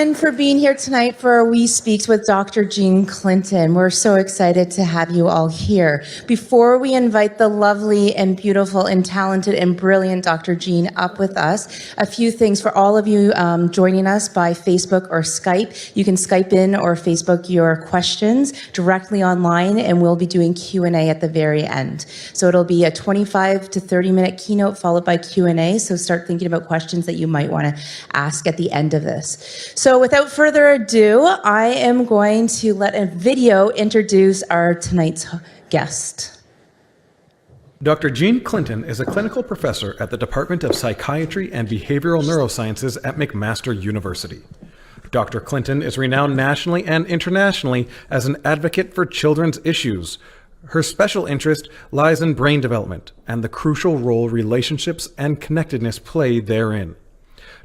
everyone for being here tonight for We Speaks with Dr. Jean Clinton. We're so excited to have you all here. Before we invite the lovely and beautiful and talented and brilliant Dr. Jean up with us, a few things for all of you joining us by Facebook or Skype. You can Skype in or Facebook your questions directly online, and we'll be doing Q&A at the very end. So it'll be a 25 to 30-minute keynote followed by Q&A, so start thinking about questions that you might want to ask at the end of this. So without further ado, I am going to let a video introduce our tonight's guest. Dr. Jean Clinton is a clinical professor at the Department of Psychiatry and Behavioral Neurosciences at McMaster University. Dr. Clinton is renowned nationally and internationally as an advocate for children's issues. Her special interest lies in brain development and the crucial role relationships and connectedness play therein.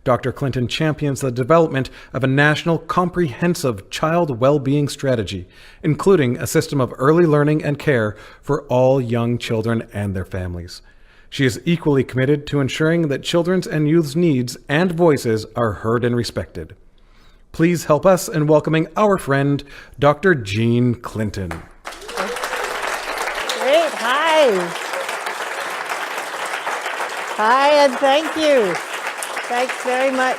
Dr. Clinton champions the development of a national comprehensive child well-being strategy, including a system of early learning and care for all young children and their families. She is equally committed to ensuring that children's and youth's needs and voices are heard and respected. Please help us in welcoming our friend, Dr. Jean Clinton. Great, hi. Hi, and thank you. Thanks very much.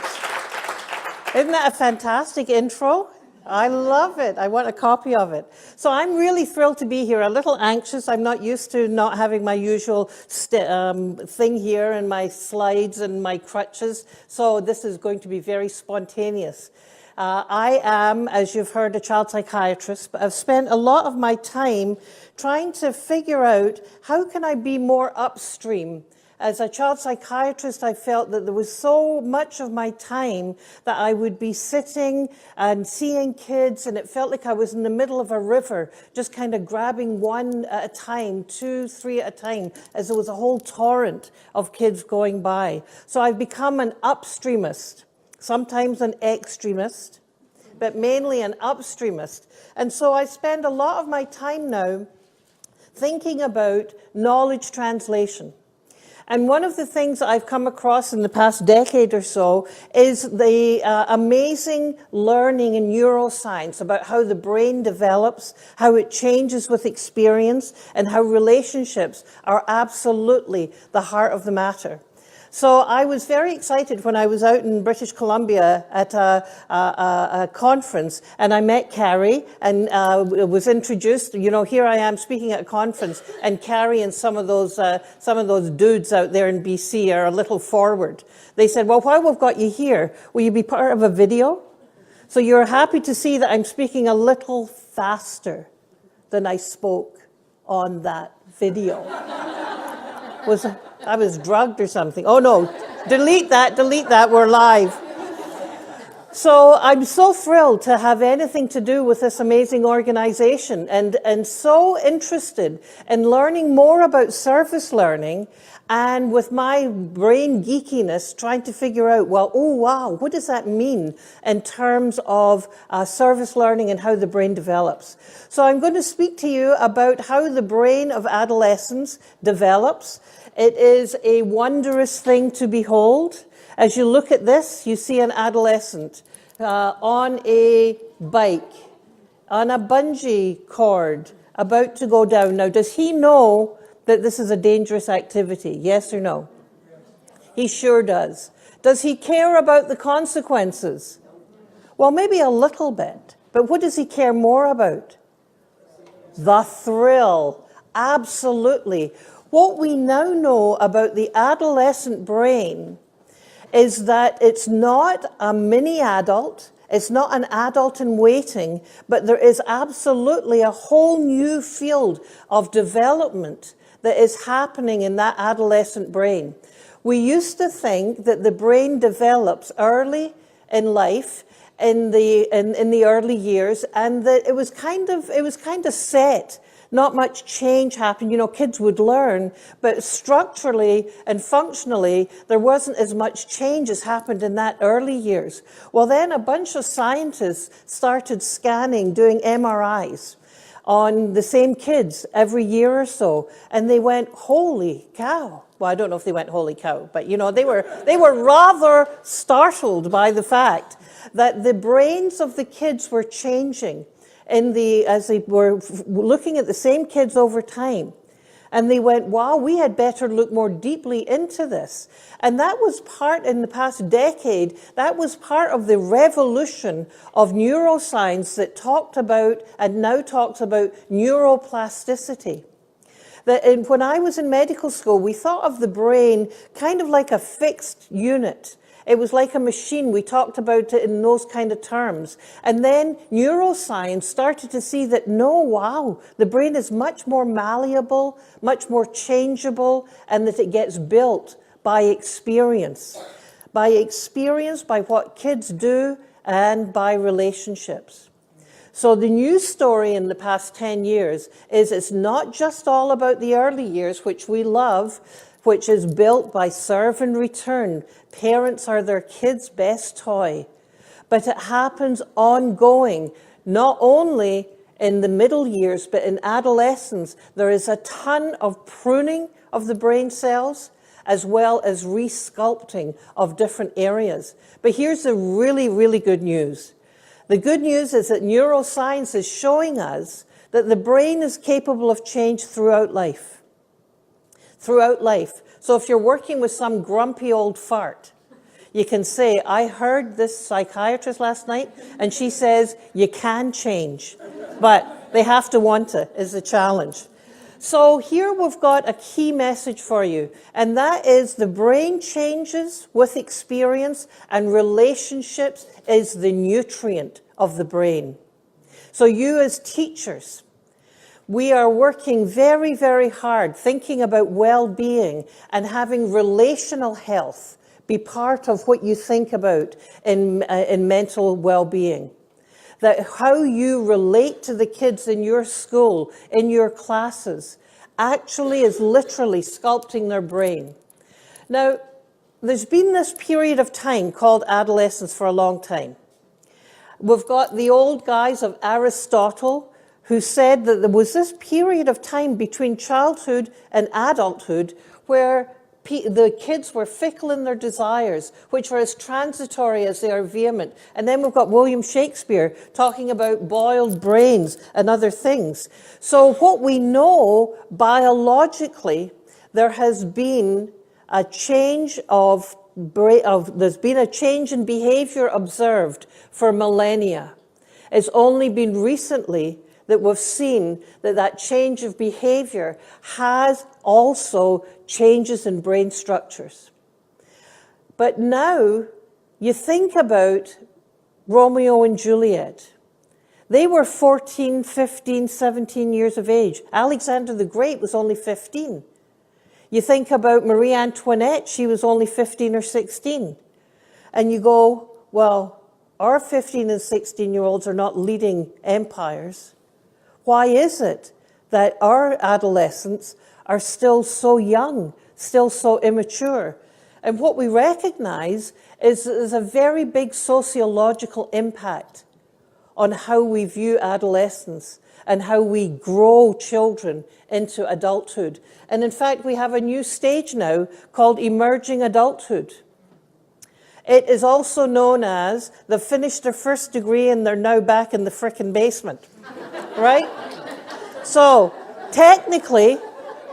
Isn't that a fantastic intro? I love it. I want a copy of it. So I'm really thrilled to be here. A little anxious. I'm not used to not having my usual thing here and my slides and my crutches. So this is going to be very spontaneous. I am, as you've heard, a child psychiatrist, but I've spent a lot of my time trying to figure out how can I be more upstream. As a child psychiatrist, I felt that there was so much of my time that I would be sitting and seeing kids, and it felt like I was in the middle of a river, just kind of grabbing one at a time, 2, 3 at a time, as there was a whole torrent of kids going by. So I've become an upstreamist, sometimes an extremist, but mainly an upstreamist. And so I spend a lot of my time now thinking about knowledge translation. And one of the things that I've come across in the past decade or so is the amazing learning in neuroscience about how the brain develops, how it changes with experience, and how relationships are absolutely the heart of the matter. So I was very excited when I was out in British Columbia at a conference, and I met Carrie and was introduced. You know, here I am speaking at a conference, and Carrie and some of those dudes out there in BC are a little forward. They said, "Well, while we've got you here, will you be part of a video?" So you're happy to see that I'm speaking a little faster than I spoke on that video. I was drugged or something. Oh no, delete that, we're live. So I'm so thrilled to have anything to do with this amazing organization and so interested in learning more about service learning, and with my brain geekiness trying to figure out, well, oh wow, what does that mean in terms of service learning and how the brain develops? So I'm going to speak to you about how the brain of adolescents develops. It is a wondrous thing to behold. As you look at this, you see an adolescent on a bike, on a bungee cord, about to go down. Now, does he know that this is a dangerous activity? Yes or no? He sure does. Does he care about the consequences? Well, maybe a little bit. But what does he care more about? The thrill. Absolutely. What we now know about the adolescent brain is that it's not a mini adult, it's not an adult in waiting, but there is absolutely a whole new field of development that is happening in that adolescent brain. We used to think that the brain develops early in life, in the early years, and that it was kind of set. Not much change happened. You know, kids would learn, but structurally and functionally, there wasn't as much change as happened in that early years. Well, then a bunch of scientists started scanning, doing MRIs on the same kids every year or so, and they went, holy cow. Well, I don't know if they went, holy cow, but you know, they were rather startled by the fact that the brains of the kids were changing as they were looking at the same kids over time. And they went, wow, we had better look more deeply into this. And that was part, in the past decade, that was part of the revolution of neuroscience that talked about, and now talks about, neuroplasticity. When I was in medical school, we thought of the brain kind of like a fixed unit. It was like a machine. We talked about it in those kind of terms. And then neuroscience started to see that, no, wow, the brain is much more malleable, much more changeable, and that it gets built by experience. By experience, by what kids do, and by relationships. So the news story in the past 10 years is it's not just all about the early years, which we love, which is built by serve and return. Parents are their kids' best toy. But it happens ongoing, not only in the middle years, but in adolescence. There is a ton of pruning of the brain cells, as well as resculpting of different areas. But here's the really, really good news. The good news is that neuroscience is showing us that the brain is capable of change throughout life. Throughout life. So if you're working with some grumpy old fart, you can say, I heard this psychiatrist last night, and she says you can change, but they have to want it, is the challenge. So here we've got a key message for you, and that is the brain changes with experience, and relationships is the nutrient of the brain. So you as teachers, we are working very, very hard, thinking about well-being and having relational health be part of what you think about in mental well-being. That how you relate to the kids in your school, in your classes, actually is literally sculpting their brain. Now, there's been this period of time called adolescence for a long time. We've got the old guys of Aristotle, who said that there was this period of time between childhood and adulthood where the kids were fickle in their desires, which were as transitory as they are vehement. And then we've got William Shakespeare talking about boiled brains and other things. So what we know biologically, there has been a change there's been a change in behavior observed for millennia. It's only been recently that we've seen that change of behavior has also changes in brain structures. But now you think about Romeo and Juliet. They were 14, 15, 17 years of age. Alexander the Great was only 15. You think about Marie Antoinette, she was only 15 or 16. And you go, well, our 15 and 16-year-olds are not leading empires. Why is it that our adolescents are still so young, still so immature? And what we recognize is there's a very big sociological impact on how we view adolescence and how we grow children into adulthood. And in fact, we have a new stage now called emerging adulthood. It is also known as they've finished their first degree and they're now back in the frickin' basement, right? So technically,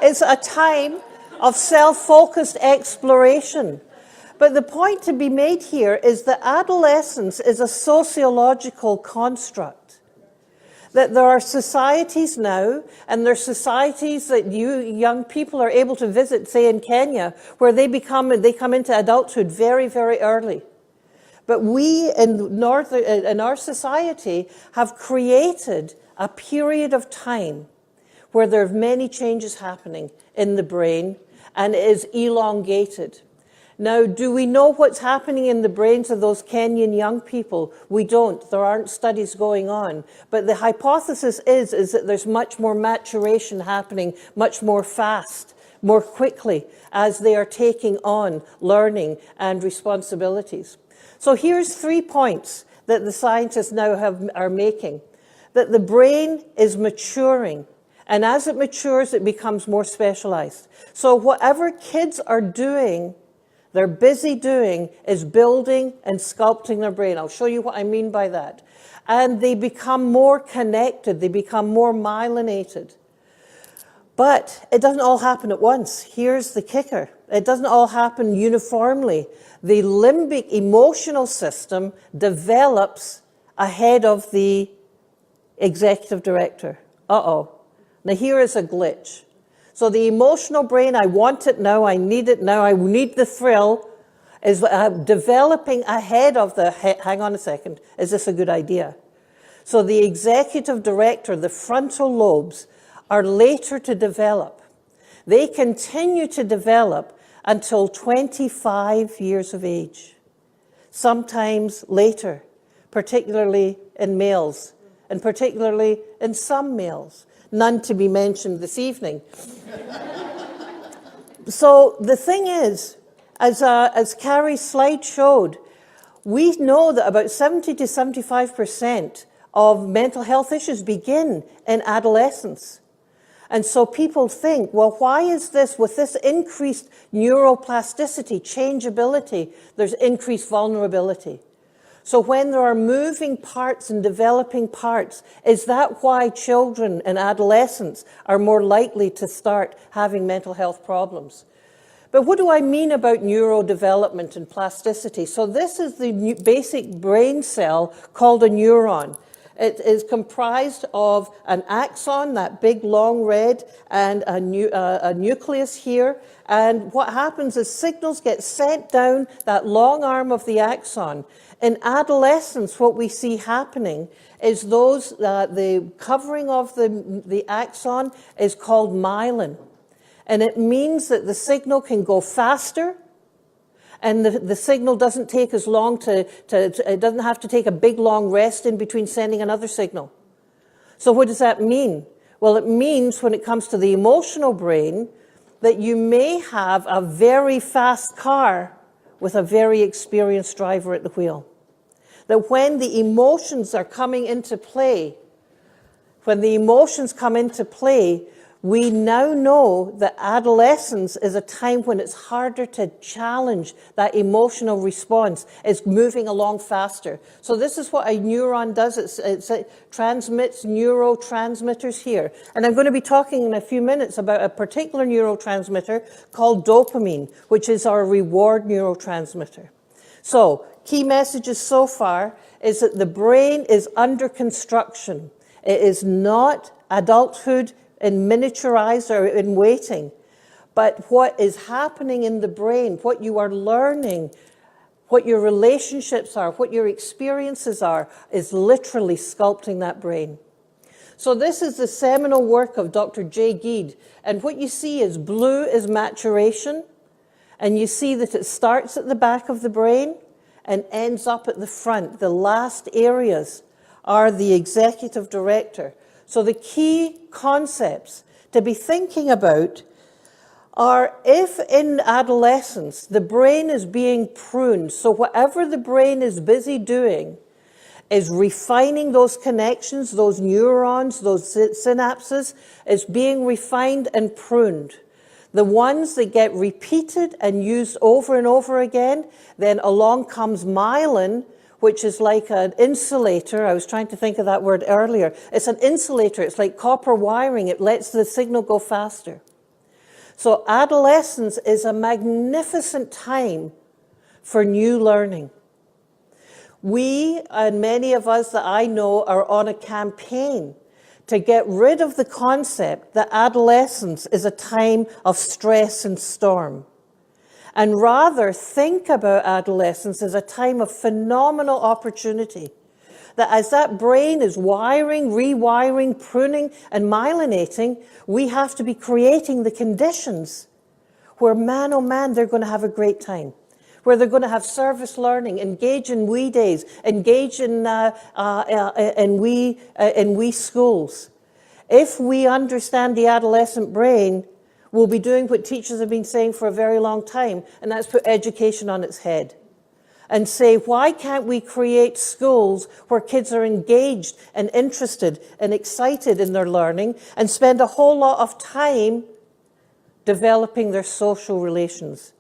it's a time of self-focused exploration. But the point to be made here is that adolescence is a sociological construct. That there are societies now, and there are societies that you young people are able to visit, say in Kenya, where they come into adulthood very, very early. But we in our society have created a period of time where there are many changes happening in the brain, and it is elongated. Now, do we know what's happening in the brains of those Kenyan young people? We don't. There aren't studies going on. But the hypothesis is that there's much more maturation happening, much more fast, more quickly, as they are taking on learning and responsibilities. So here's 3 points that the scientists now are making. That the brain is maturing. And as it matures, it becomes more specialized. So whatever kids are doing, they're busy doing is building and sculpting their brain. I'll show you what I mean by that. And they become more connected, they become more myelinated. But it doesn't all happen at once. Here's the kicker. It doesn't all happen uniformly. The limbic emotional system develops ahead of the executive director. Uh-oh. Now here is a glitch. So the emotional brain, I want it now, I need the thrill, is developing ahead of the, hang on a second, is this a good idea? So the executive director, the frontal lobes, are later to develop. They continue to develop until 25 years of age, sometimes later, particularly in males, and particularly in some males, none to be mentioned this evening. So the thing is, as Carrie's slide showed, we know that about 70 to 75% of mental health issues begin in adolescence. And so people think, well, why is this, with this increased neuroplasticity, changeability, there's increased vulnerability. So when there are moving parts and developing parts, is that why children and adolescents are more likely to start having mental health problems? But what do I mean about neurodevelopment and plasticity? So this is the basic brain cell called a neuron. It is comprised of an axon, that big long red, and a nucleus here. And what happens is signals get sent down that long arm of the axon. In adolescence, what we see happening is the covering of the axon is called myelin. And it means that the signal can go faster, and the signal doesn't take as long it doesn't have to take a big long rest in between sending another signal. So what does that mean? Well, it means when it comes to the emotional brain that you may have a very fast car with a very experienced driver at the wheel. That when the emotions are coming into play, we now know that adolescence is a time when it's harder to challenge that emotional response. It's moving along faster. So this is what a neuron does. It transmits neurotransmitters here. And I'm going to be talking in a few minutes about a particular neurotransmitter called dopamine, which is our reward neurotransmitter. So key messages so far is that the brain is under construction. It is not adulthood in miniaturized or in waiting. But what is happening in the brain, what you are learning, what your relationships are, what your experiences are, is literally sculpting that brain. So this is the seminal work of Dr. J. Geed. And what you see is blue is maturation. And you see that it starts at the back of the brain and ends up at the front. The last areas are the executive director. So the key concepts to be thinking about are, if in adolescence the brain is being pruned, so whatever the brain is busy doing is refining those connections, those neurons, those synapses, is being refined and pruned. The ones that get repeated and used over and over again, then along comes myelin, which is like an insulator. I was trying to think of that word earlier. It's an insulator. It's like copper wiring. It lets the signal go faster. So adolescence is a magnificent time for new learning. We, and many of us that I know, are on a campaign to get rid of the concept that adolescence is a time of stress and storm, and rather think about adolescence as a time of phenomenal opportunity. That as that brain is wiring, rewiring, pruning, and myelinating, we have to be creating the conditions where, man, oh man, they're going to have a great time, where they're going to have service learning, engage in wee days, engage in wee schools. If we understand the adolescent brain, we'll be doing what teachers have been saying for a very long time, and that's put education on its head. And say, why can't we create schools where kids are engaged and interested and excited in their learning and spend a whole lot of time developing their social relations,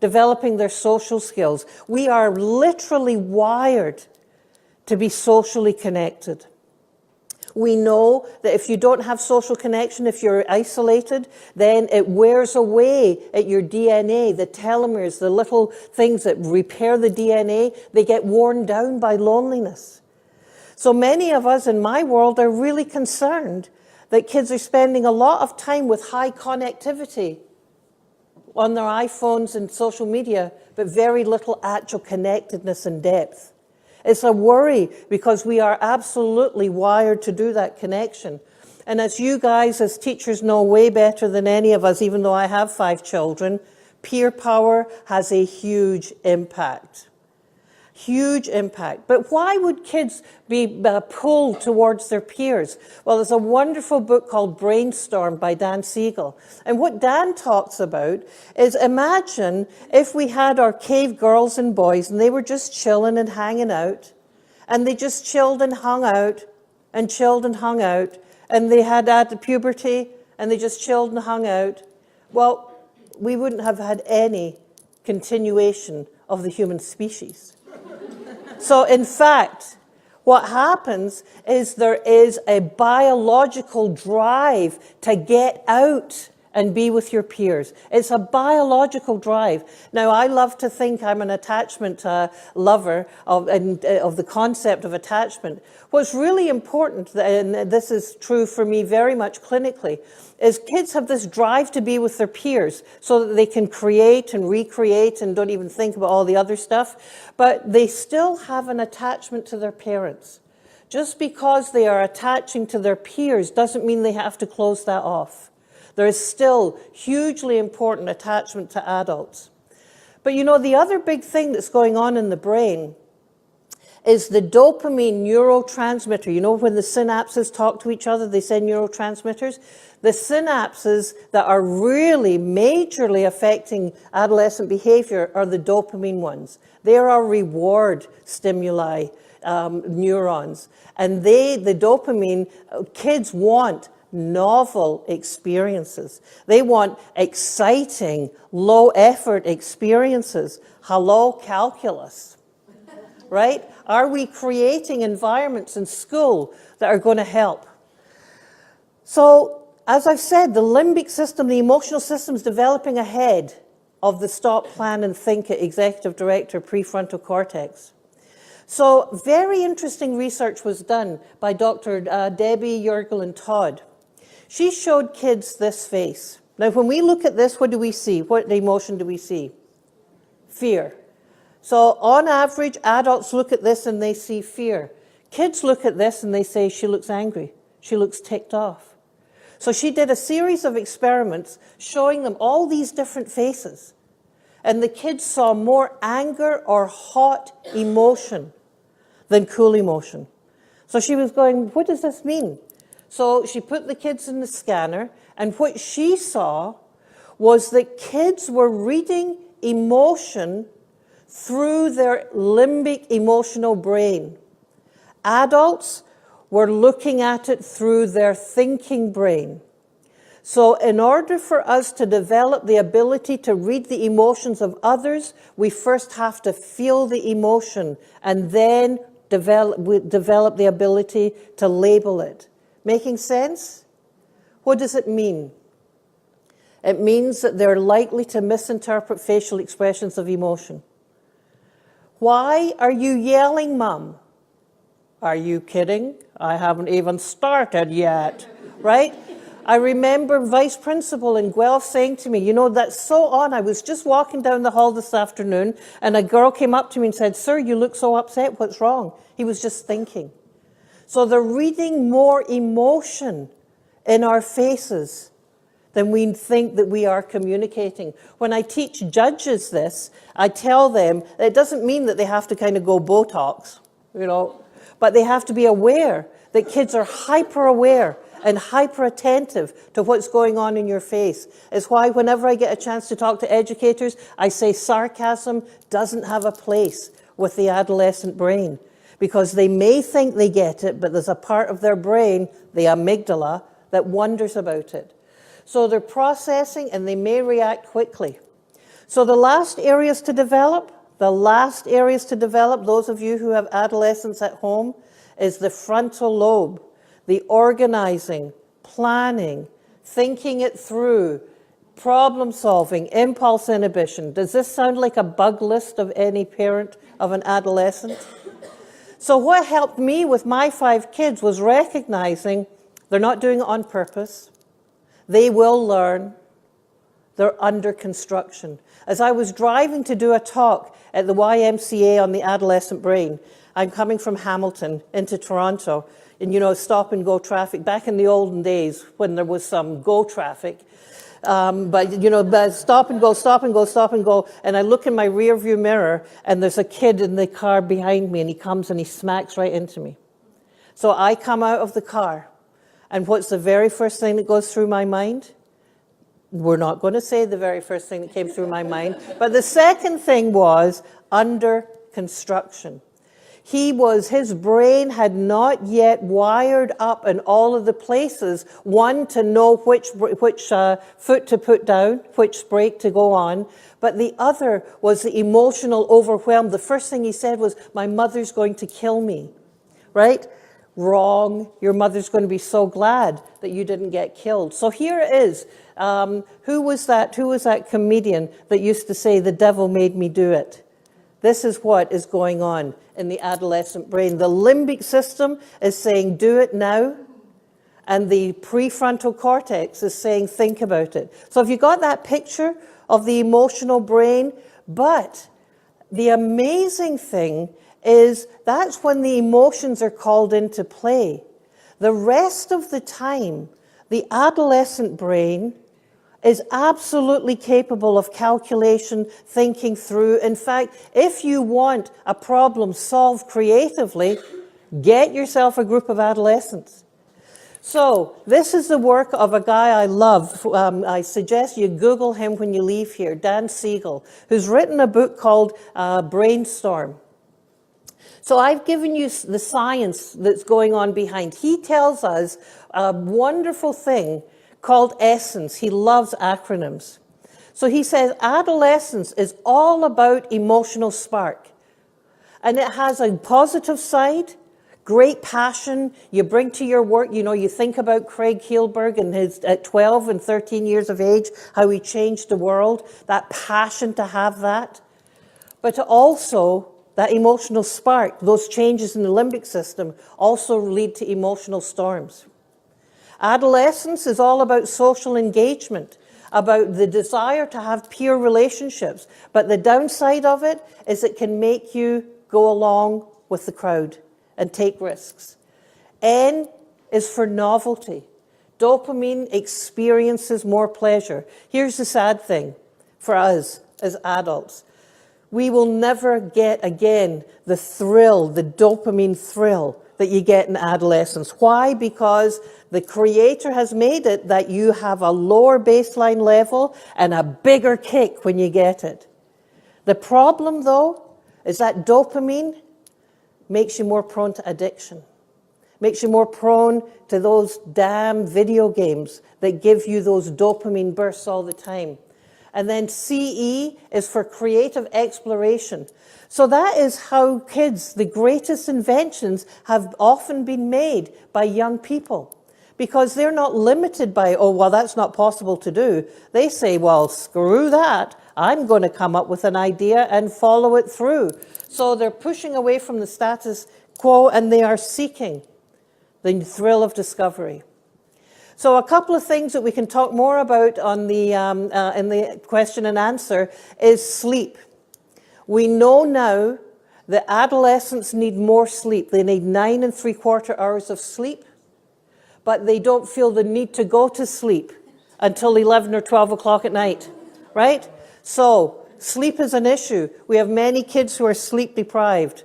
developing their social skills. We are literally wired to be socially connected. We know that if you don't have social connection, if you're isolated, then it wears away at your DNA. The telomeres, the little things that repair the DNA, they get worn down by loneliness. So many of us in my world are really concerned that kids are spending a lot of time with high connectivity on their iPhones and social media, but very little actual connectedness and depth. It's a worry because we are absolutely wired to do that connection. And as you guys, as teachers, know way better than any of us, even though I have 5 children, peer power has a huge impact. Huge impact. But why would kids be pulled towards their peers? Well, there's a wonderful book called Brainstorm by Dan Siegel. And what Dan talks about is, imagine if we had our cave girls and boys and they were just chilling and hanging out, and they just chilled and hung out and chilled and hung out, and they had at puberty and they just chilled and hung out. Well, we wouldn't have had any continuation of the human species. So in fact, what happens is there is a biological drive to get out and be with your peers. It's a biological drive. Now, I love to think I'm an attachment lover of the concept of attachment. What's really important, and this is true for me very much clinically, is kids have this drive to be with their peers so that they can create and recreate and don't even think about all the other stuff, but they still have an attachment to their parents. Just because they are attaching to their peers doesn't mean they have to close that off. There is still hugely important attachment to adults. But you know, the other big thing that's going on in the brain is the dopamine neurotransmitter. You know, when the synapses talk to each other, they send neurotransmitters. The synapses that are really majorly affecting adolescent behavior are the dopamine ones. They are our reward stimuli neurons. And the dopamine, kids want novel experiences. They want exciting, low-effort experiences. Hello, calculus, right? Are we creating environments in school that are going to help? So, as I've said, the limbic system, the emotional system, is developing ahead of the stop, plan, and think executive director prefrontal cortex. So, very interesting research was done by Dr. Debbie Yergel and Todd. She showed kids this face. Now, when we look at this, what do we see? What emotion do we see? Fear. So, on average, adults look at this and they see fear. Kids look at this and they say, she looks angry. She looks ticked off. So she did a series of experiments showing them all these different faces. And the kids saw more anger or hot emotion than cool emotion. So she was going, what does this mean? So she put the kids in the scanner, and what she saw was that kids were reading emotion through their limbic emotional brain. Adults were looking at it through their thinking brain. So in order for us to develop the ability to read the emotions of others, we first have to feel the emotion and then develop the ability to label it. Making sense? What does it mean? It means that they're likely to misinterpret facial expressions of emotion. Why are you yelling, Mum? Are you kidding? I haven't even started yet, right? I remember Vice Principal in Guelph saying to me, you know, that's so odd. I was just walking down the hall this afternoon and a girl came up to me and said, sir, you look so upset. What's wrong? He was just thinking. So they're reading more emotion in our faces than we think that we are communicating. When I teach judges this, I tell them that it doesn't mean that they have to kind of go Botox, you know, but they have to be aware that kids are hyper-aware and hyper-attentive to what's going on in your face. It's why whenever I get a chance to talk to educators, I say sarcasm doesn't have a place with the adolescent brain, because they may think they get it, but there's a part of their brain, the amygdala, that wonders about it. So they're processing and they may react quickly. So the last areas to develop, those of you who have adolescents at home, is the frontal lobe, the organizing, planning, thinking it through, problem solving, impulse inhibition. Does this sound like a bug list of any parent of an adolescent? So what helped me with my 5 kids was recognizing they're not doing it on purpose. They will learn. They're under construction. As I was driving to do a talk at the YMCA on the Adolescent Brain, I'm coming from Hamilton into Toronto, and stop and go traffic, back in the olden days when there was some go traffic. But stop and go, and I look in my rear view mirror, and there's a kid in the car behind me, and he comes and he smacks right into me. So I come out of the car, and what's the very first thing that goes through my mind? We're not going to say the very first thing that came through my mind, but the second thing was under construction. His brain had not yet wired up in all of the places, one, to know which foot to put down, which brake to go on, but the other was the emotional overwhelm. The first thing he said was, "My mother's going to kill me," right? Wrong. Your mother's going to be so glad that you didn't get killed. So here it is. Who was that comedian that used to say, "The devil made me do it"? This is what is going on in the adolescent brain. The limbic system is saying, "Do it now." And the prefrontal cortex is saying, "Think about it." So have you got that picture of the emotional brain? But the amazing thing is that's when the emotions are called into play. The rest of the time, the adolescent brain is absolutely capable of calculation, thinking through. In fact, if you want a problem solved creatively, get yourself a group of adolescents. So this is the work of a guy I love. I suggest you Google him when you leave here, Dan Siegel, who's written a book called Brainstorm. So I've given you the science that's going on behind. He tells us a wonderful thing called essence. He loves acronyms. So he says adolescence is all about emotional spark. And it has a positive side, great passion you bring to your work. You think about Craig Heilberg and at 12 and 13 years of age, how he changed the world, that passion to have that. But also, that emotional spark, those changes in the limbic system also lead to emotional storms. Adolescence is all about social engagement, about the desire to have peer relationships. But the downside of it is it can make you go along with the crowd and take risks. N is for novelty. Dopamine experiences more pleasure. Here's the sad thing for us as adults. We will never get again the thrill, the dopamine thrill that you get in adolescence. Why? Because the Creator has made it that you have a lower baseline level and a bigger kick when you get it. The problem, though, is that dopamine makes you more prone to addiction, makes you more prone to those damn video games that give you those dopamine bursts all the time. And then CE is for creative exploration. So that is how kids, the greatest inventions, have often been made by young people. Because they're not limited by, "Oh, well, that's not possible to do." They say, "Well, screw that. I'm going to come up with an idea and follow it through." So they're pushing away from the status quo and they are seeking the thrill of discovery. So a couple of things that we can talk more about on the in the question and answer is sleep. We know now that adolescents need more sleep. They need 9 3/4 hours of sleep, but they don't feel the need to go to sleep until 11 or 12 o'clock at night, right? So sleep is an issue. We have many kids who are sleep deprived.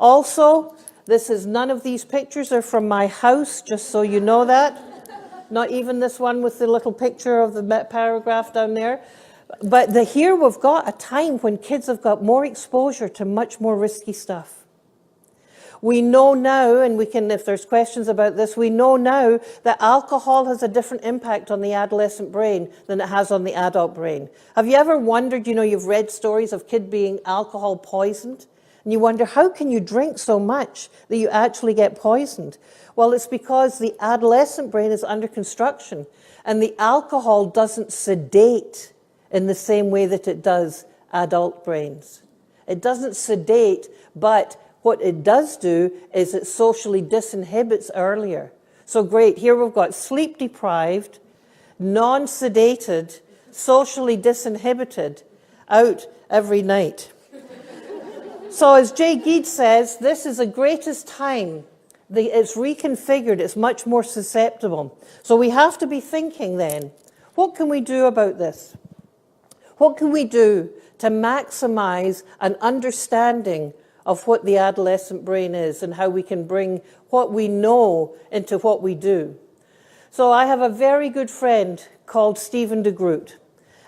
Also, none of these pictures are from my house, just so you know that. Not even this one with the little picture of the paragraph down there. But here we've got a time when kids have got more exposure to much more risky stuff. We know now, and we can, if there's questions about this, we know now that alcohol has a different impact on the adolescent brain than it has on the adult brain. Have you ever wondered, you've read stories of kids being alcohol poisoned, and you wonder, how can you drink so much that you actually get poisoned? Well, it's because the adolescent brain is under construction, and the alcohol doesn't sedate in the same way that it does adult brains. It doesn't sedate, but what it does do is it socially disinhibits earlier. So great, here we've got sleep-deprived, non-sedated, socially disinhibited, out every night. So as Jay Geed says, this is the greatest time. It's reconfigured, it's much more susceptible. So we have to be thinking then, what can we do about this? What can we do to maximize an understanding of what the adolescent brain is and how we can bring what we know into what we do? So I have a very good friend called Stephen de Groot,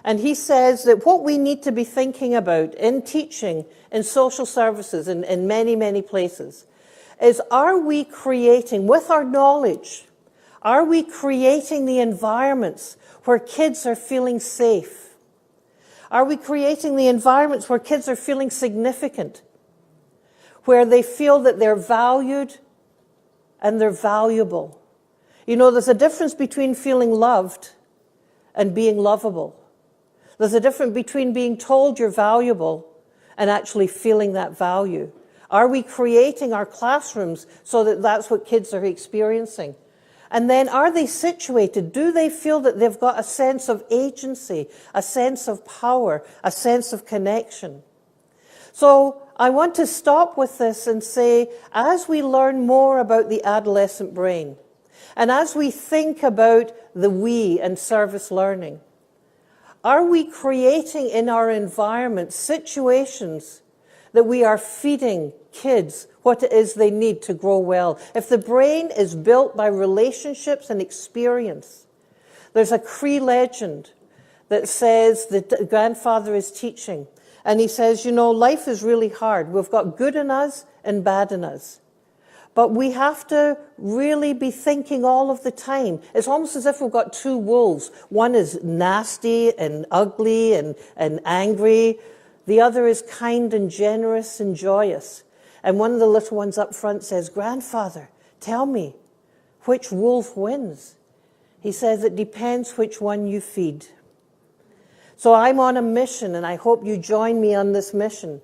and he says that what we need to be thinking about in teaching, in social services, in many, many places, is, are we creating, with our knowledge, are we creating the environments where kids are feeling safe? Are we creating the environments where kids are feeling significant, where they feel that they're valued and they're valuable? There's a difference between feeling loved and being lovable. There's a difference between being told you're valuable and actually feeling that value. Are we creating our classrooms so that that's what kids are experiencing? And then, are they situated? Do they feel that they've got a sense of agency, a sense of power, a sense of connection? So I want to stop with this and say, as we learn more about the adolescent brain, and as we think about the we and service learning, are we creating in our environment situations that we are feeding kids what it is they need to grow well? If the brain is built by relationships and experience, there's a Cree legend that says that the grandfather is teaching, and he says, life is really hard. We've got good in us and bad in us. But we have to really be thinking all of the time. It's almost as if we've got two wolves. One is nasty and ugly and angry. The other is kind and generous and joyous. And one of the little ones up front says, "Grandfather, tell me, which wolf wins?" He says, "It depends which one you feed." So I'm on a mission, and I hope you join me on this mission,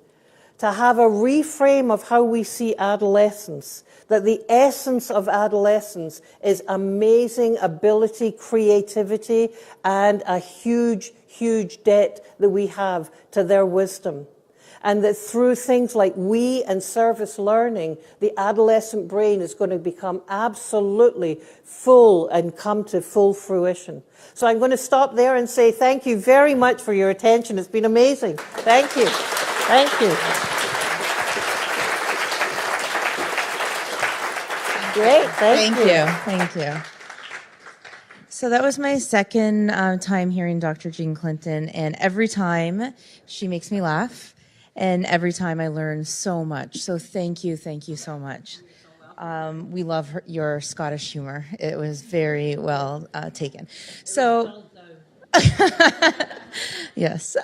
to have a reframe of how we see adolescence, that the essence of adolescence is amazing ability, creativity, and a huge, huge debt that we have to their wisdom. And that through things like we and service learning, the adolescent brain is going to become absolutely full and come to full fruition. So I'm going to stop there and say thank you very much for your attention. It's been amazing. Thank you. Thank you. Great. Thank you. Thank you. So that was my second time hearing Dr. Jean Clinton, and every time she makes me laugh, and every time I learn so much. So thank you so much. We love your Scottish humor. It was very well taken. So. Yes.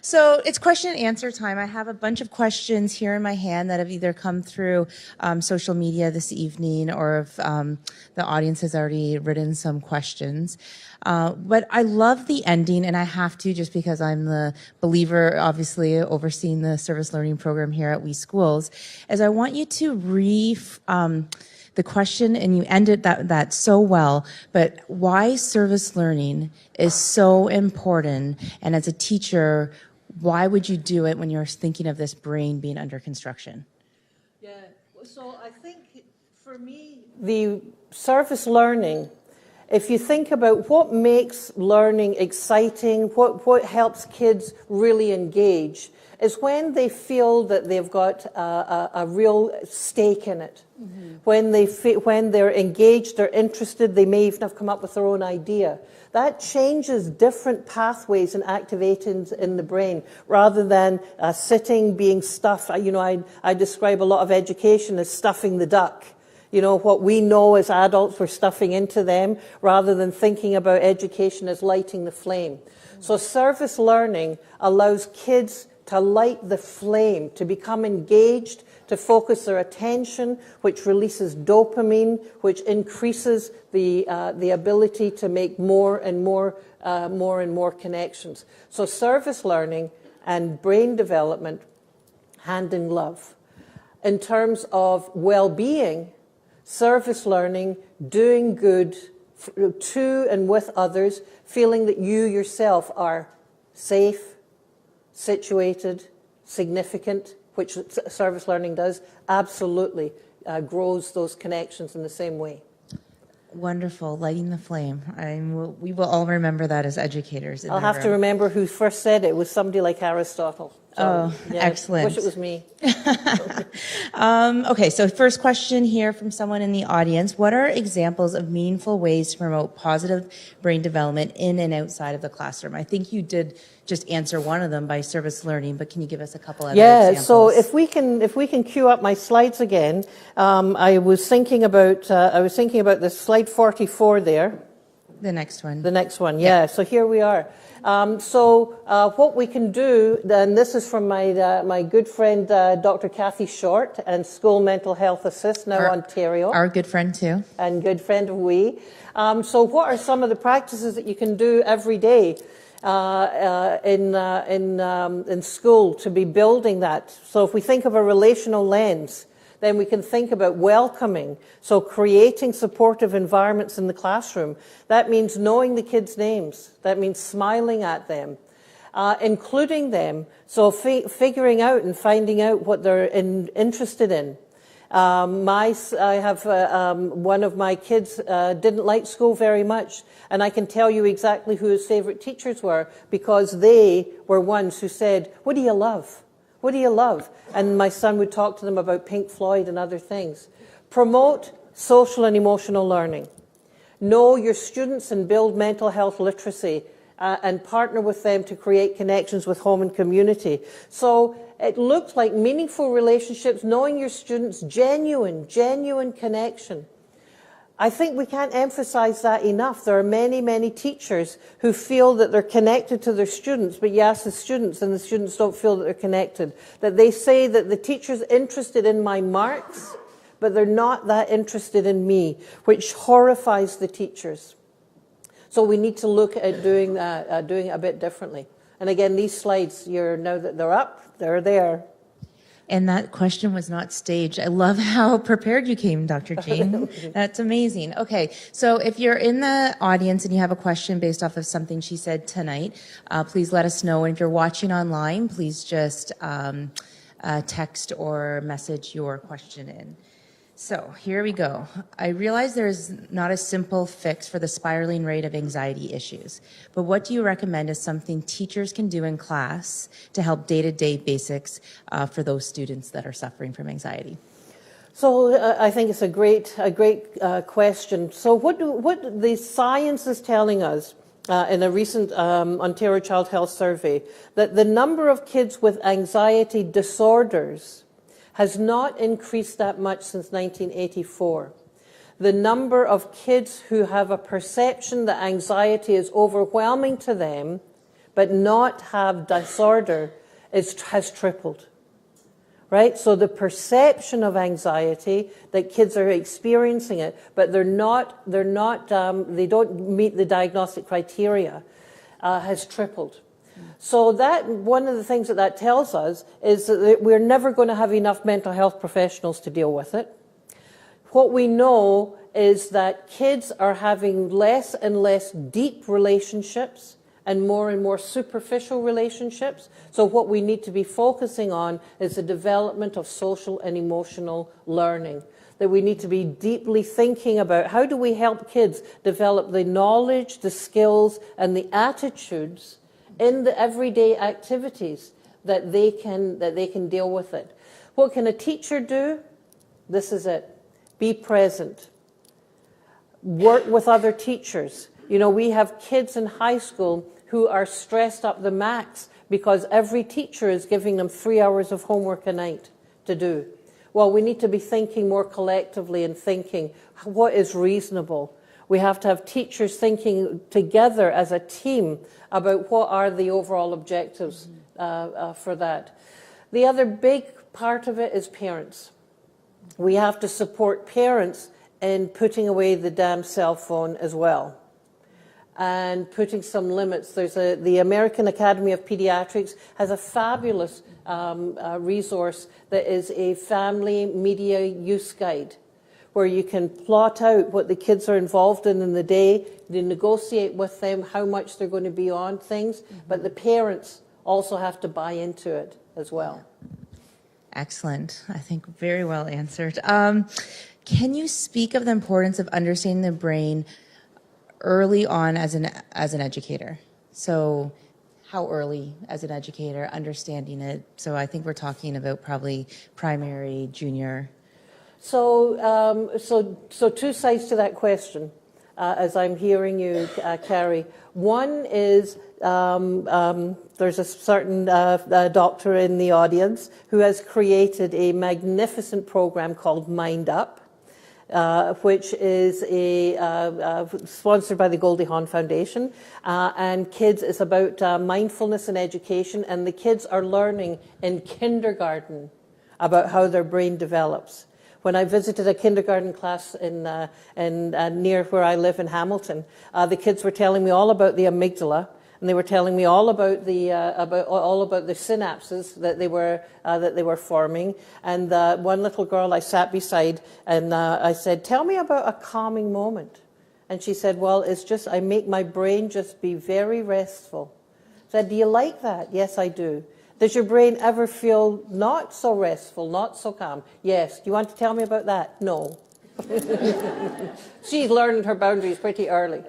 So it's question and answer time. I have a bunch of questions here in my hand that have either come through social media this evening, or if the audience has already written some questions. But I love the ending, and I have to, just because I'm the believer, obviously, overseeing the service learning program here at We Schools, is I want you to the question, and you ended that so well, but why service learning is so important, and as a teacher, why would you do it when you're thinking of this brain being under construction? Yeah, so I think for me, the service learning if you think about what makes learning exciting, what helps kids really engage, is when they feel that they've got a real stake in it. Mm-hmm. When they're engaged, they're interested, they may even have come up with their own idea. That changes different pathways and activations in the brain, rather than sitting, being stuffed. I describe a lot of education as stuffing the duck. What we know as adults, we're stuffing into them, rather than thinking about education as lighting the flame. So service learning allows kids to light the flame, to become engaged, to focus their attention, which releases dopamine, which increases the ability to make more and more connections. So service learning and brain development, hand in glove. In terms of well-being, service learning, doing good to and with others, feeling that you yourself are safe, situated, significant, which service learning does, absolutely grows those connections in the same way. Wonderful, lighting the flame. We will all remember that as educators. I'll have to remember who first said it. It was somebody like Aristotle. So, excellent. Wish it was me. Okay, so first question here from someone in the audience. What are examples of meaningful ways to promote positive brain development in and outside of the classroom? I think you did just answer one of them by service learning, but can you give us a couple other examples? Yeah, so if we can cue up my slides again, I was thinking about the slide 44 there. The next one. The next one, yeah. So here we are. What we can do, and this is from my good friend Dr. Kathy Short and School Mental Health Assist, now Ontario. Our good friend too. And good friend of we. So what are some of the practices that you can do every day in school to be building that? So if we think of a relational lens, then we can think about welcoming. So creating supportive environments in the classroom. That means knowing the kids' names. That means smiling at them. Including them. So figuring out and finding out what they're interested in. I have one of my kids didn't like school very much, and I can tell you exactly who his favorite teachers were, because they were ones who said, "What do you love? What do you love?" And my son would talk to them about Pink Floyd and other things. Promote social and emotional learning. Know your students and build mental health literacy, and partner with them to create connections with home and community. So it looks like meaningful relationships, knowing your students, genuine connection. I think we can't emphasize that enough. There are many, many teachers who feel that they're connected to their students, but you ask the students and the students don't feel that they're connected. That they say that the teacher's interested in my marks, but they're not that interested in me, which horrifies the teachers. So we need to look at doing it a bit differently. And again, these slides, now that they're up, they're there. And that question was not staged. I love how prepared you came, Dr. Jean. That's amazing. Okay, so if you're in the audience and you have a question based off of something she said tonight, please let us know. And if you're watching online, please just text or message your question in. So here we go. I realize there is not a simple fix for the spiraling rate of anxiety issues, but what do you recommend as something teachers can do in class to help day-to-day basics for those students that are suffering from anxiety? So I think it's a great question. So what the science is telling us in a recent Ontario Child Health Survey, that the number of kids with anxiety disorders has not increased that much since 1984. The number of kids who have a perception that anxiety is overwhelming to them, but not have disorder, has tripled. Right? So the perception of anxiety, that kids are experiencing it, but they don't meet the diagnostic criteria, has tripled. So that one of the things that tells us is that we're never going to have enough mental health professionals to deal with it. What we know is that kids are having less and less deep relationships and more superficial relationships. So what we need to be focusing on is the development of social and emotional learning. that we need to be deeply thinking about how do we help kids develop the knowledge, the skills, and the attitudes in the everyday activities that they can deal with it. What can a teacher do? This is it. Be present. Work with other teachers. You know, we have kids in high school who are stressed up the max because every teacher is giving them 3 hours of homework a night to do. Well, we need to be thinking more collectively and thinking what is reasonable. We have to have teachers thinking together as a team about what are the overall objectives for that. The other big part of it is parents. We have to support parents in putting away the damn cell phone as well, and putting some limits. The American Academy of Pediatrics has a fabulous resource that is a family media use guide, where you can plot out what the kids are involved in the day, you negotiate with them how much they're going to be on things, but the parents also have to buy into it as well. Excellent. I think very well answered. Can you speak of the importance of understanding the brain early on as an educator? So how early as an educator, understanding it? So I think we're talking about probably primary, junior. So two sides to that question, as I'm hearing you, Carrie. One is there's a certain doctor in the audience who has created a magnificent program called Mind Up, which is sponsored by the Goldie Hawn Foundation, and kids, it's about mindfulness and education, and the kids are learning in kindergarten about how their brain develops. When I visited a kindergarten class in near where I live in Hamilton, the kids were telling me all about the amygdala, and they were telling me all about the synapses that they were forming. And one little girl I sat beside, and I said, "Tell me about a calming moment." And she said, "Well, it's just I make my brain just be very restful." I said, "Do you like that?" "Yes, I do." "Does your brain ever feel not so restful, not so calm?" "Yes." "Do you want to tell me about that?" "No." She's learned her boundaries pretty early.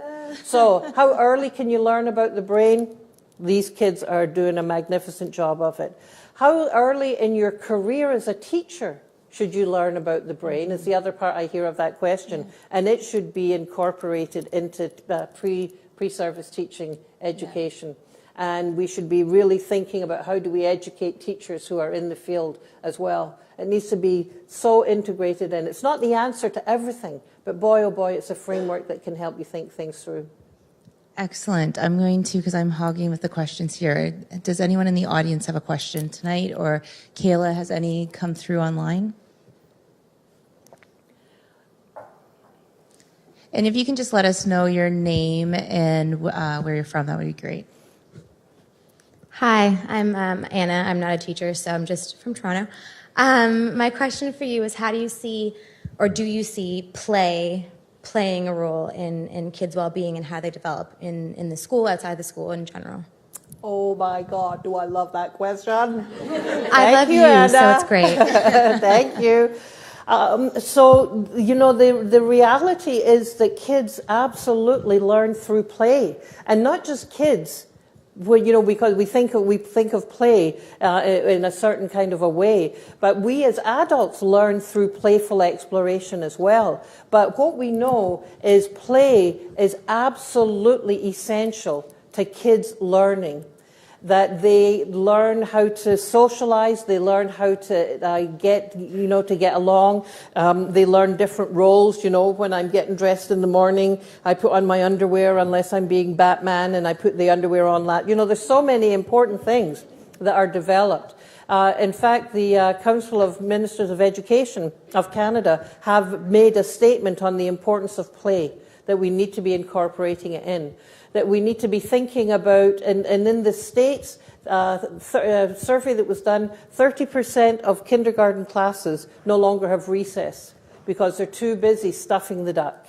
So how early can you learn about the brain? These kids are doing a magnificent job of it. How early in your career as a teacher should you learn about the brain is the other part I hear of that question. And it should be incorporated into pre-service teaching education. And we should be really thinking about how do we educate teachers who are in the field as well. It needs to be so integrated in. It's not the answer to everything, but boy, oh boy, it's a framework that can help you think things through. Excellent. I'm going to, because I'm hogging with the questions here. Does anyone in the audience have a question tonight? Or Kayla, has any come through online? And if you can just let us know your name and where you're from, that would be great. Hi, I'm Anna. I'm not a teacher, so I'm just from Toronto. My question for you is, how do you see, or do you see playing a role in kids' well-being and how they develop in the school, outside the school in general? Oh my God, do I love that question. I love you, Anna. so it's great. Thank you. So, you know, the reality is that kids absolutely learn through play, and not just kids. Well, you know, because we think of play in a certain kind of a way, but we as adults learn through playful exploration as well. But what we know is play is absolutely essential to kids learning. That they learn how to socialize, they learn how to get along. They learn different roles. You know, when I'm getting dressed in the morning, I put on my underwear unless I'm being Batman, and I put the underwear on that. You know, there's so many important things that are developed. In fact, the Council of Ministers of Education of Canada have made a statement on the importance of play, that we need to be incorporating it in. That we need to be thinking about, and in the States, a survey that was done, 30% of kindergarten classes no longer have recess because they're too busy stuffing the duck.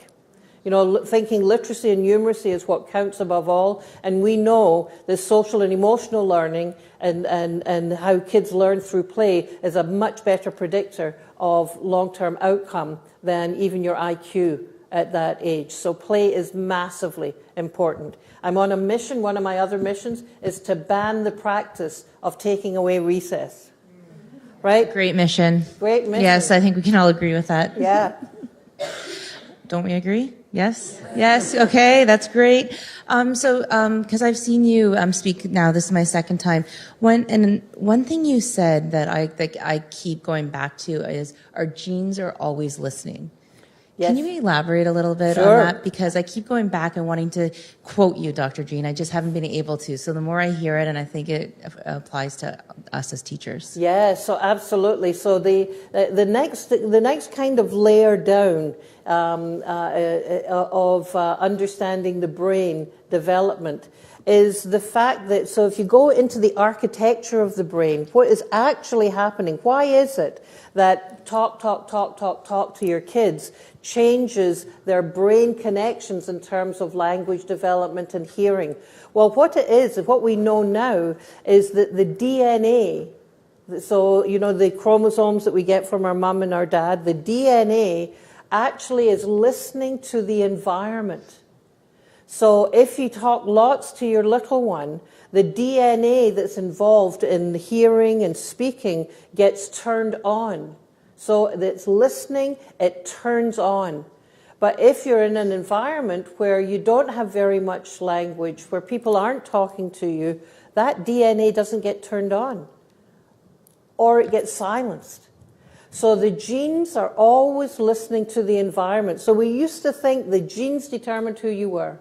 You know, thinking literacy and numeracy is what counts above all. And we know that social and emotional learning and how kids learn through play is a much better predictor of long-term outcome than even your IQ at that age. So play is massively important. I'm on a mission. One of my other missions is to ban the practice of taking away recess. Right? Great mission. Great mission. Yes, I think we can all agree with that. Yeah. Don't we agree? Yes? Yes, okay, that's great. Because I've seen you speak now, this is my second time. One thing you said that I keep going back to is our genes are always listening. Yes. Can you elaborate a little bit Sure. on that? Because I keep going back and wanting to quote you, Dr. Jean. I just haven't been able to. So the more I hear it, and I think it applies to us as teachers. Yeah, so absolutely. So the next kind of layer down of understanding the brain development is the fact that, so if you go into the architecture of the brain, what is actually happening? Why is it that talk to your kids changes their brain connections in terms of language development and hearing? Well, what it is, what we know now, is that the DNA, so, you know, the chromosomes that we get from our mum and our dad, the DNA actually is listening to the environment. So if you talk lots to your little one, the DNA that's involved in hearing and speaking gets turned on. So it's listening, it turns on. But if you're in an environment where you don't have very much language, where people aren't talking to you, that DNA doesn't get turned on, or it gets silenced. So the genes are always listening to the environment. So we used to think the genes determined who you were.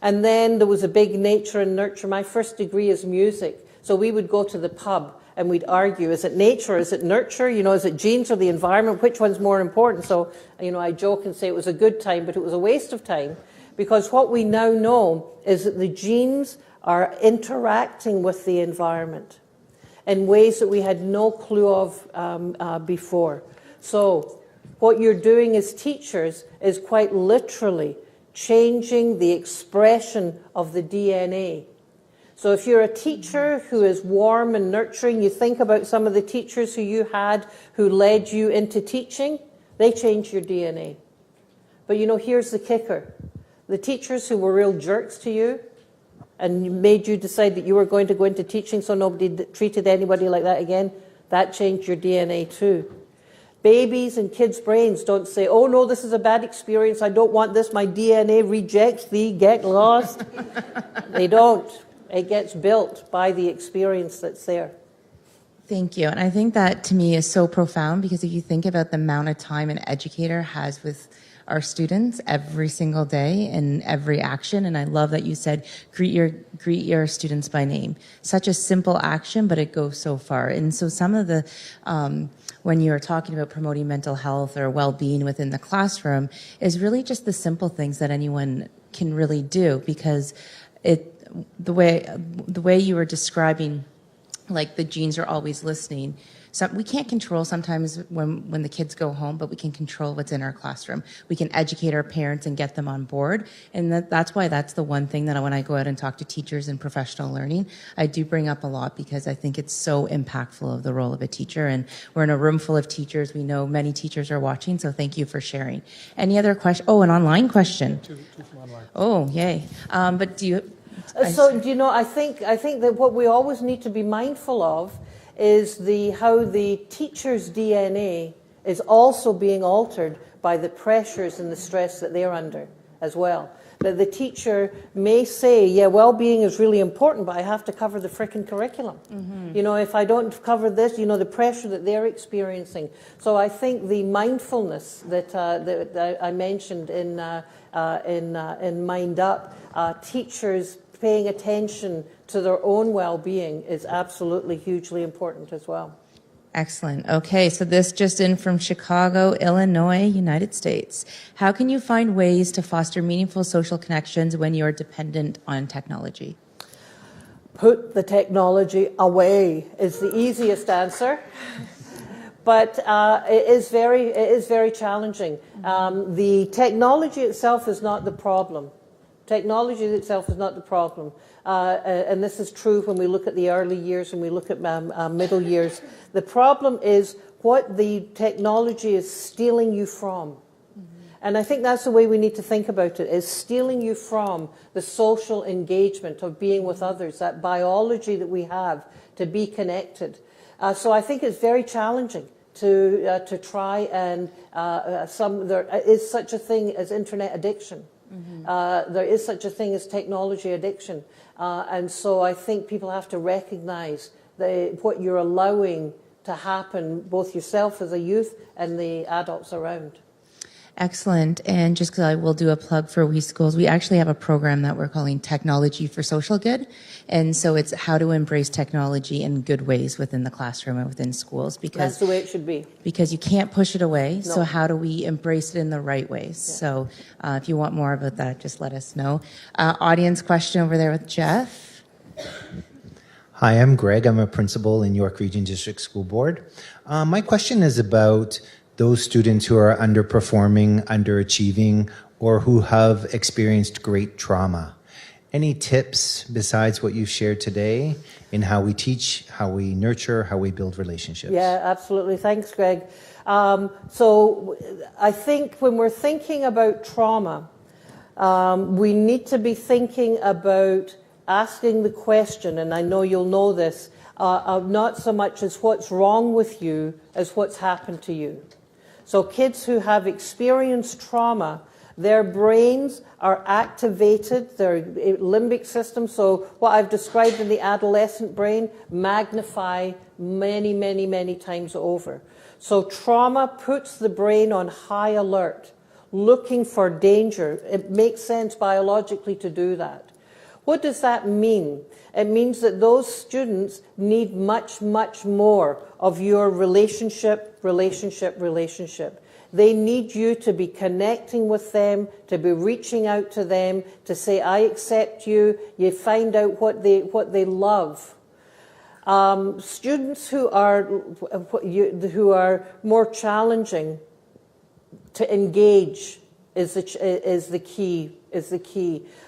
And then there was a big nature and nurture. My first degree is music. So we would go to the pub and we'd argue, is it nature, is it nurture? You know, is it genes or the environment? Which one's more important? So, you know, I joke and say it was a good time, but it was a waste of time. Because what we now know is that the genes are interacting with the environment in ways that we had no clue of before. So what you're doing as teachers is quite literally changing the expression of the DNA. So if you're a teacher who is warm and nurturing, you think about some of the teachers who you had who led you into teaching, they changed your DNA. But you know, here's the kicker. The teachers who were real jerks to you and made you decide that you were going to go into teaching so nobody treated anybody like that again, that changed your DNA too. Babies and kids' brains don't say, oh no, this is a bad experience, I don't want this, my DNA rejects thee, get lost. They don't. It gets built by the experience that's there. Thank you. And I think that to me is so profound, because if you think about the amount of time an educator has with our students every single day and every action, and I love that you said greet your students by name. Such a simple action, but it goes so far. And so some of the when you're talking about promoting mental health or well-being within the classroom is really just the simple things that anyone can really do, because the way you were describing, like the genes are always listening. So we can't control sometimes when the kids go home, but we can control what's in our classroom. We can educate our parents and get them on board. And that's why that's the one thing that when I go out and talk to teachers in professional learning, I do bring up a lot, because I think it's so impactful of the role of a teacher. And we're in a room full of teachers. We know many teachers are watching, so thank you for sharing. Any other question? Oh, an online question. Two from online. Oh, yay. But do you... So, you know, I think that what we always need to be mindful of is how the teacher's DNA is also being altered by the pressures and the stress that they're under as well. That the teacher may say, yeah, well-being is really important, but I have to cover the frickin' curriculum. Mm-hmm. You know, if I don't cover this, you know, the pressure that they're experiencing. So I think the mindfulness that I mentioned in Mind Up, teachers paying attention to their own well-being is absolutely hugely important as well. Excellent. Okay, so this just in from Chicago, Illinois, United States. How can you find ways to foster meaningful social connections when you are dependent on technology? Put the technology away is the easiest answer. But it is very challenging. The technology itself is not the problem. Technology itself is not the problem. And this is true when we look at the early years and we look at middle years. The problem is what the technology is stealing you from. And I think that's the way we need to think about it, is stealing you from the social engagement of being with others, that biology that we have to be connected. So I think it's very challenging to try and there is such a thing as internet addiction. There is such a thing as technology addiction. And so I think people have to recognize what you're allowing to happen, both yourself as a youth and the adults around. Excellent. And just because I will do a plug for We Schools, we actually have a program that we're calling Technology for Social Good. And so it's how to embrace technology in good ways within the classroom and within schools. Because that's the way it should be. Because you can't push it away. No. So how do we embrace it in the right ways? Yeah. So if you want more about that, just let us know. Audience question over there with Jeff. Hi, I'm Greg. I'm a principal in York Region District School Board. My question is about those students who are underperforming, underachieving, or who have experienced great trauma. Any tips besides what you've shared today in how we teach, how we nurture, how we build relationships? Yeah, absolutely. Thanks, Greg. So I think when we're thinking about trauma, we need to be thinking about asking the question, and I know you'll know this, not so much as what's wrong with you as what's happened to you. So kids who have experienced trauma, their brains are activated, their limbic system, so what I've described in the adolescent brain, magnify many, many, many times over. So trauma puts the brain on high alert, looking for danger. It makes sense biologically to do that. What does that mean? It means that those students need much, much more of your relationship. They need you to be connecting with them, to be reaching out to them, to say, I accept you. You find out what they love. Students who are more challenging to engage is the key.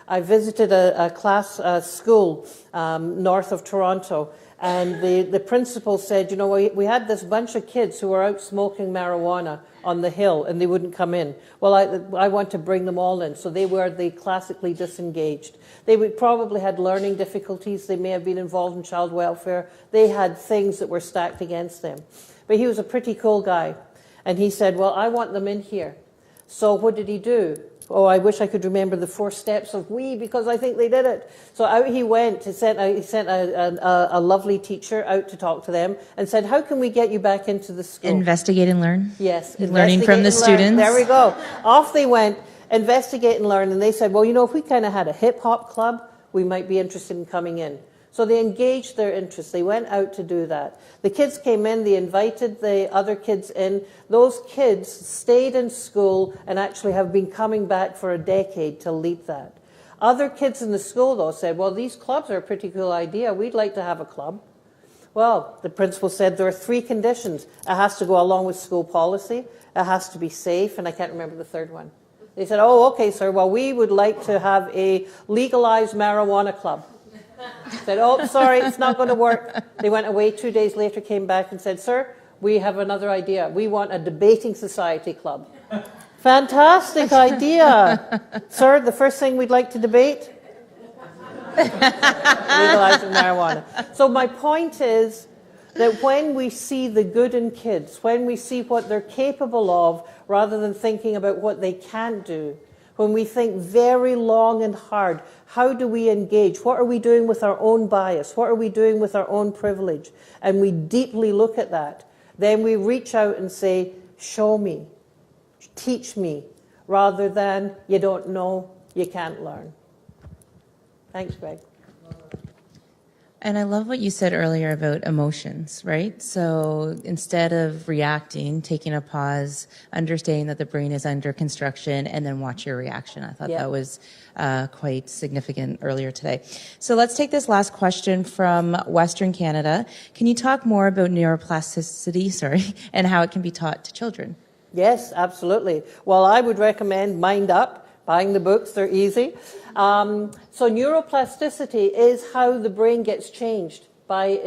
I visited a school north of Toronto, and the principal said, you know, we had this bunch of kids who were out smoking marijuana on the hill, and they wouldn't come in. Well, I want to bring them all in. So they were the classically disengaged. They probably had learning difficulties. They may have been involved in child welfare. They had things that were stacked against them. But he was a pretty cool guy. And he said, well, I want them in here. So what did he do? Oh, I wish I could remember the 4 steps of we, because I think they did it. So out he went. He sent a lovely teacher out to talk to them and said, how can we get you back into the school? Investigate and learn. Yes. Learning from the students. There we go. Off they went, investigate and learn. And they said, well, you know, if we kind of had a hip-hop club, we might be interested in coming in. So they engaged their interests. They went out to do that. The kids came in, they invited the other kids in. Those kids stayed in school and actually have been coming back for a decade to lead that. Other kids in the school, though, said, well, these clubs are a pretty cool idea. We'd like to have a club. Well, the principal said there are 3 conditions. It has to go along with school policy. It has to be safe, and I can't remember the third one. They said, oh, okay, sir, well, we would like to have a legalized marijuana club. Said, oh, sorry, it's not going to work. They went away 2 days later, came back and said, sir, we have another idea. We want a debating society club. Fantastic idea. Sir, the first thing we'd like to debate? Legalizing marijuana. So my point is that when we see the good in kids, when we see what they're capable of, rather than thinking about what they can't do, when we think very long and hard, how do we engage? What are we doing with our own bias? What are we doing with our own privilege? And we deeply look at that. Then we reach out and say, show me, teach me, rather than you don't know, you can't learn. Thanks, Greg. And I love what you said earlier about emotions, right? So instead of reacting, taking a pause, understanding that the brain is under construction, and then watch your reaction. I thought Yeah. that was quite significant earlier today. So let's take this last question from Western Canada. Can you talk more about neuroplasticity, and how it can be taught to children? Yes, absolutely. Well, I would recommend Mind Up, buying the books, they're easy. So neuroplasticity is how the brain gets changed by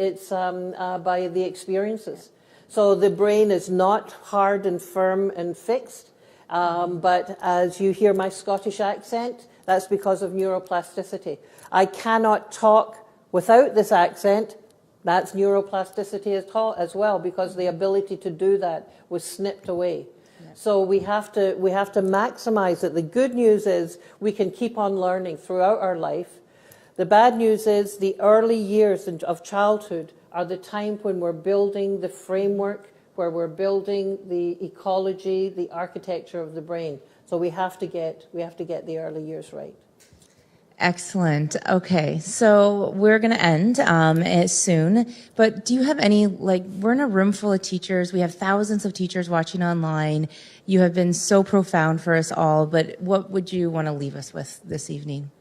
by the experiences. So the brain is not hard and firm and fixed, but as you hear my Scottish accent, that's because of neuroplasticity. I cannot talk without this accent. That's neuroplasticity as well, because the ability to do that was snipped away. So we have to maximize it. The good news is we can keep on learning throughout our life. The bad news is the early years of childhood are the time when we're building the framework, where we're building the ecology, the architecture of the brain. So we have to get the early years right. Excellent. Okay, so we're going to end soon, but do you have any, we're in a room full of teachers. We have thousands of teachers watching online. You have been so profound for us all, but what would you want to leave us with this evening?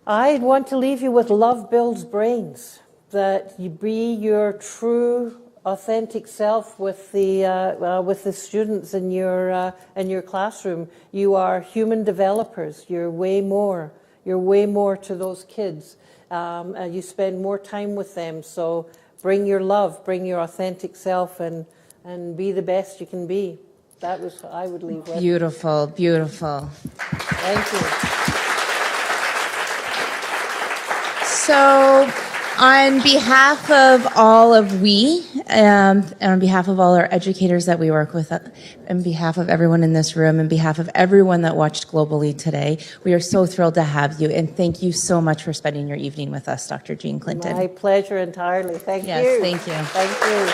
I'd want to leave you with love builds brains, that you be your true, authentic self with the students in your classroom. You are human developers. You're way more. You're way more to those kids. You spend more time with them. So bring your love, bring your authentic self, and be the best you can be. That was what I would leave with. Beautiful, beautiful. Thank you. So, on behalf of all of and on behalf of all our educators that we work with, on behalf of everyone in this room, on behalf of everyone that watched globally today, we are so thrilled to have you, and thank you so much for spending your evening with us, Dr. Jean Clinton. My pleasure entirely. Thank you. Yes, thank you. Thank you.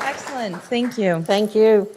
Excellent, thank you. Thank you.